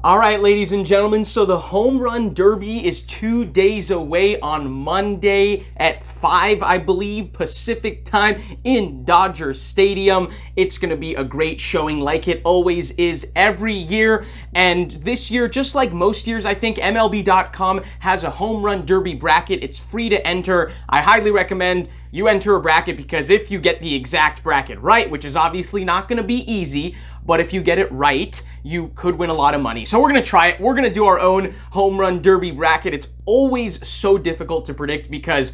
All right, ladies and gentlemen, so the Home Run Derby is 2 days away on Monday at 5, I believe, Pacific time in Dodger Stadium. It's going to be a great showing like it always is every year. And this year, just like most years, I think MLB.com has a Home Run Derby bracket. It's free to enter. I highly recommend you enter a bracket because if you get the exact bracket right, which is obviously not going to be easy, but if you get it right, you could win a lot of money. So we're going to try it. We're going to do our own Home Run Derby bracket. It's always so difficult to predict because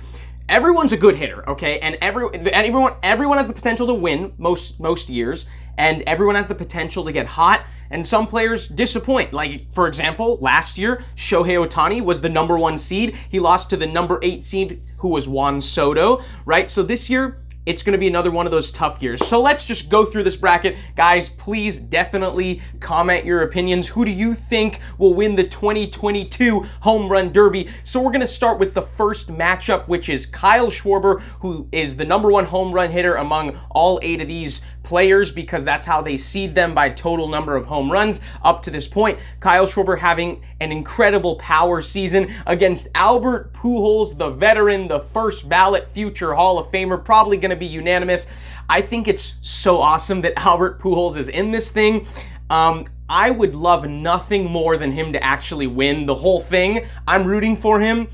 everyone's a good hitter, okay? And everyone has the potential to win most years, and everyone has the potential to get hot, and some players disappoint. Like, for example, last year, Shohei Ohtani was the number 1 seed. He lost to the number 8 seed, who was Juan Soto, right? So this year, it's going to be another one of those tough years. So let's just go through this bracket. Guys, please definitely comment your opinions. Who do you think will win the 2022 Home Run Derby? So we're going to start with the first matchup, which is Kyle Schwarber, who is the number 1 home run hitter among all 8 of these players because that's how they seed them by total number of home runs up to this point. Kyle Schwarber having an incredible power season against Albert Pujols, the veteran, the first ballot future Hall of Famer, probably going to be unanimous. I think it's so awesome that Albert Pujols is in this thing. I would love nothing more than him to actually win the whole thing. I'm rooting for him.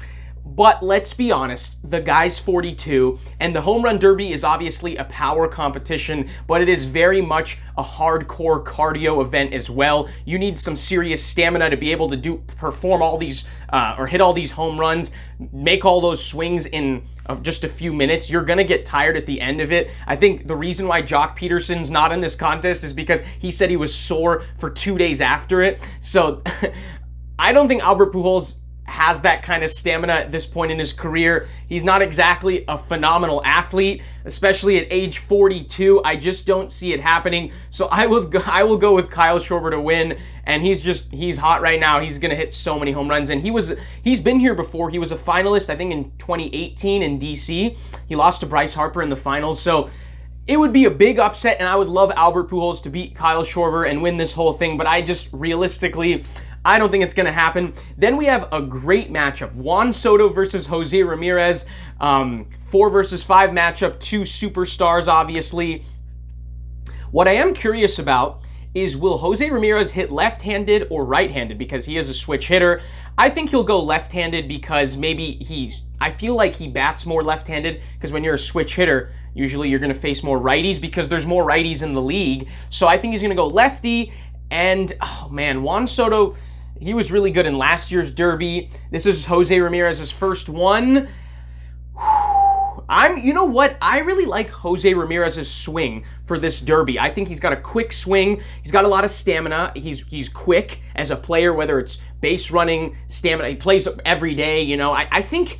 But let's be honest, the guy's 42, and the Home Run Derby is obviously a power competition, but it is very much a hardcore cardio event as well. You need some serious stamina to be able to perform all these, or hit all these home runs, make all those swings in just a few minutes. You're gonna get tired at the end of it. I think the reason why Jock Peterson's not in this contest is because he said he was sore for 2 days after it. So I don't think Albert Pujols has that kind of stamina at this point in his career. He's not exactly a phenomenal athlete, especially at age 42. I just don't see it happening. So I will go with Kyle Schwarber to win, and he's hot right now. He's going to hit so many home runs, and he's been here before. He was a finalist, I think, in 2018 in DC. He lost to Bryce Harper in the finals. So it would be a big upset, and I would love Albert Pujols to beat Kyle Schwarber and win this whole thing, but I just realistically, I don't think it's going to happen. Then we have a great matchup. Juan Soto versus Jose Ramirez. 4 versus 5 matchup. 2 superstars, obviously. What I am curious about is, will Jose Ramirez hit left-handed or right-handed? Because he is a switch hitter. I think he'll go left-handed because I feel like he bats more left-handed because when you're a switch hitter, usually you're going to face more righties because there's more righties in the league. So I think he's going to go lefty. And, oh man, Juan Soto, he was really good in last year's Derby. This is Jose Ramirez's first one. You know what? I really like Jose Ramirez's swing for this Derby. I think he's got a quick swing. He's got a lot of stamina. He's quick as a player, whether it's base running, stamina. He plays every day, you know. I think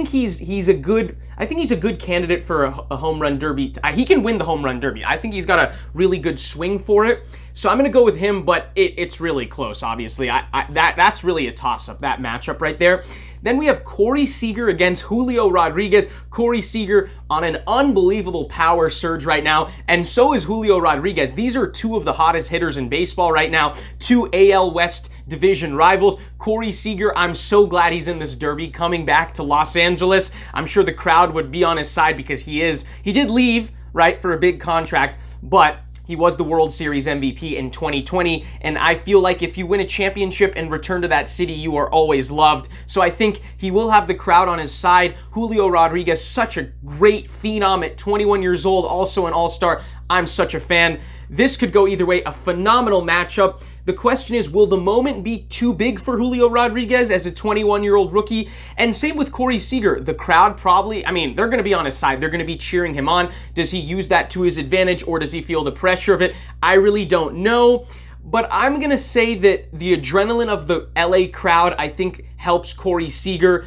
he's a good candidate for a Home Run Derby. He can win the Home Run Derby. I think he's got a really good swing for it. So I'm going to go with him, but it's really close, obviously. That's really a toss-up, that matchup right there. Then we have Corey Seeger against Julio Rodriguez. Corey Seeger on an unbelievable power surge right now, and so is Julio Rodriguez. These are 2 of the hottest hitters in baseball right now, 2 AL West division rivals. Corey Seager, I'm so glad he's in this Derby coming back to Los Angeles. I'm sure the crowd would be on his side because he did leave, right, for a big contract, but he was the World Series MVP in 2020, and I feel like if you win a championship and return to that city, you are always loved. So I think he will have the crowd on his side. Julio Rodriguez, such a great phenom at 21 years old, also an all-star. I'm such a fan. This could go either way, a phenomenal matchup. The question is, will the moment be too big for Julio Rodriguez as a 21-year-old rookie? And same with Corey Seager. The crowd probably, they're going to be on his side. They're going to be cheering him on. Does he use that to his advantage, or does he feel the pressure of it? I really don't know. But I'm going to say that the adrenaline of the LA crowd, I think, helps Corey Seager.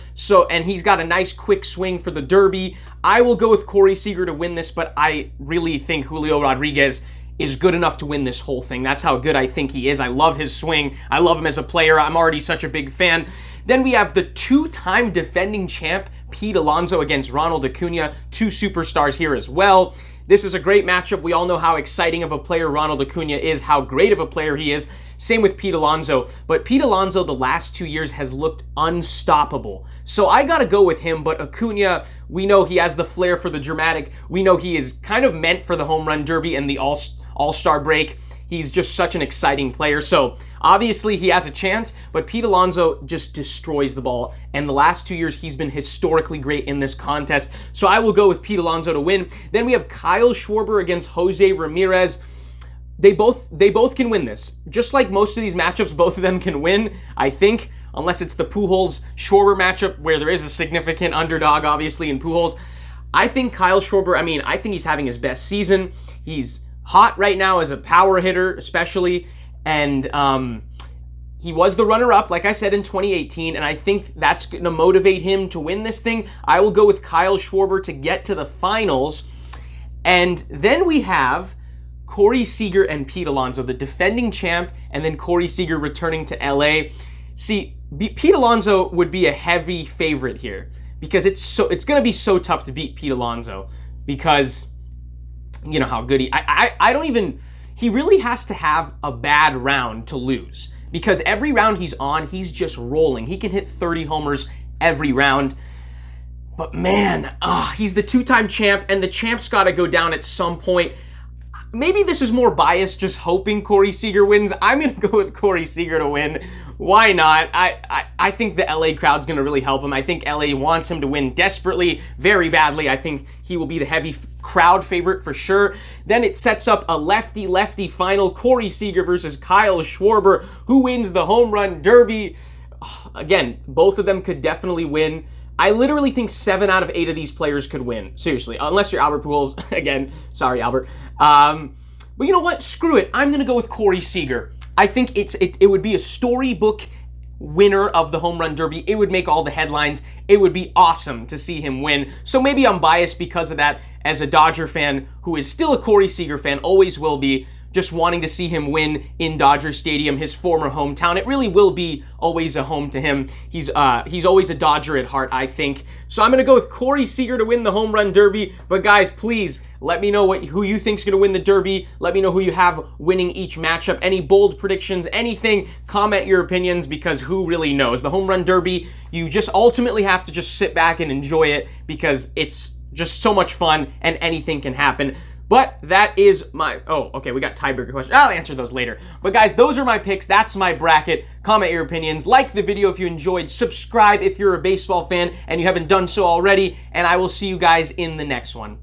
And he's got a nice quick swing for the Derby. I will go with Corey Seager to win this, but I really think Julio Rodriguez is good enough to win this whole thing. That's how good I think he is. I love his swing. I love him as a player. I'm already such a big fan. Then we have the 2-time defending champ, Pete Alonso against Ronald Acuna. 2 superstars here as well. This is a great matchup. We all know how exciting of a player Ronald Acuna is, how great of a player he is. Same with Pete Alonso. But Pete Alonso the last 2 years has looked unstoppable. So I got to go with him. But Acuna, we know he has the flair for the dramatic. We know he is kind of meant for the home run derby and the all-star break. He's just such an exciting player. So obviously he has a chance, but Pete Alonso just destroys the ball. And the last 2 years, he's been historically great in this contest. So I will go with Pete Alonso to win. Then we have Kyle Schwarber against Jose Ramirez. They both can win this. Just like most of these matchups, both of them can win, I think, unless it's the Pujols-Schwarber matchup where there is a significant underdog, obviously, in Pujols. I think Kyle Schwarber, I think he's having his best season. He's hot right now as a power hitter, especially, and he was the runner-up, like I said, in 2018, and I think that's going to motivate him to win this thing. I will go with Kyle Schwarber to get to the finals, and then we have Corey Seeger and Pete Alonso, the defending champ, and then Corey Seeger returning to LA. See, Pete Alonso would be a heavy favorite here because it's going to be so tough to beat Pete Alonso because you know how good he really has to have a bad round to lose because every round he's on, he's just rolling. He can hit 30 homers every round. But man, he's the two-time champ, and the champ's got to go down at some point. Maybe this is more biased, just hoping Corey Seager wins. I'm going to go with Corey Seager to win. Why not? I think the LA crowd's going to really help him. I think LA wants him to win desperately, very badly. I think he will be the heavy crowd favorite for sure. Then it sets up a lefty-lefty final, Corey Seager versus Kyle Schwarber. Who wins the home run derby? Again, both of them could definitely win. I literally think 7 out of 8 of these players could win. Seriously, unless you're Albert Pujols. Again, sorry, Albert. But you know what? Screw it. I'm going to go with Corey Seager. I think it would be a storybook winner of the home run derby. It would make all the headlines. It would be awesome to see him win. So maybe I'm biased because of that as a Dodger fan who is still a Corey Seager fan, always will be, just wanting to see him win in Dodger Stadium, his former hometown. It really will be always a home to him. He's always a Dodger at heart, I think. So I'm going to go with Corey Seager to win the home run derby. But guys, please let me know who you think's going to win the derby. Let me know who you have winning each matchup. Any bold predictions, anything. Comment your opinions because who really knows? The home run derby, you just ultimately have to just sit back and enjoy it because it's just so much fun and anything can happen. But that is my... Oh, okay, we got tiebreaker questions. I'll answer those later. But guys, those are my picks. That's my bracket. Comment your opinions. Like the video if you enjoyed. Subscribe if you're a baseball fan and you haven't done so already. And I will see you guys in the next one.